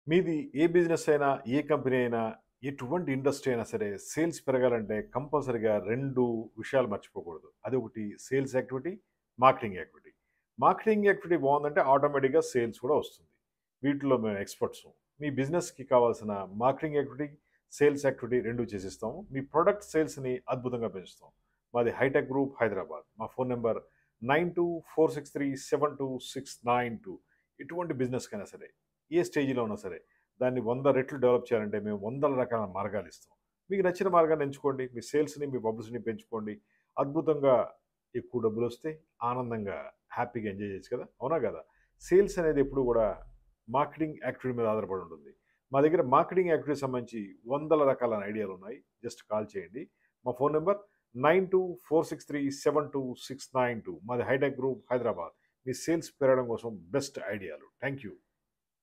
మీది ఏ బిజినెస్ అయినా, ఏ కంపెనీ అయినా, ఎటువంటి ఇండస్ట్రీ అయినా సరే సేల్స్ పెరగాలంటే కంపల్సరీగా 2 విషయాలు మర్చిపోకూడదు. అదొకటి sales activity, marketing activity. Marketing activity బావుందంటే ఆటోమేటిక్‌గా సేల్స్ కూడా వస్తుంది. వీటిలో మేము ఎక్స్‌పర్ట్సు. మీ బిజినెస్‌కి కావాల్సిన మార్కెటింగ్ యాక్టివిటీ, సేల్స్ యాక్టివిటీ 2 చేసిస్తాము. మీ ప్రొడక్ట్ సేల్స్‌ని అద్భుతంగా పెంచుతాం. మాది హైటెక్ గ్రూప్ హైదరాబాద్. మా ఫోన్ నంబర్ 9246372692. ఎటువంటి బిజినెస్‌కైనా సరే, ఏ స్టేజ్‌లో ఉన్నా సరే, దాన్ని 100 రెట్లు డెవలప్ చేయాలంటే మేము వందల రకాల మార్గాలిస్తాం. మీకు నచ్చిన మార్గాన్ని ఎంచుకోండి. మీ సేల్స్‌ని, మీ పబ్లిసిటీని పెంచుకోండి. అద్భుతంగా ఎక్కువ డబ్బులొస్తాయి. ఆనందంగా, హ్యాపీగా ఎంజాయ్ చేయొచ్చు కదా! అవునా కదా? సేల్స్ అనేది ఎప్పుడు కూడా మార్కెటింగ్ యాక్టివిటీ మీద ఆధారపడి ఉంటుంది. మా దగ్గర మార్కెటింగ్ యాక్టివిటీకి సంబంధించి వందల రకాల ఐడియాలున్నాయి. జస్ట్ కాల్ చేయండి. మా ఫోన్ నంబర్ 9246372692. మాది హైటెక్ గ్రూప్ హైదరాబాద్. మీ సేల్స్ పెరగడం కోసం బెస్ట్ ఐడియాలు. Thank you.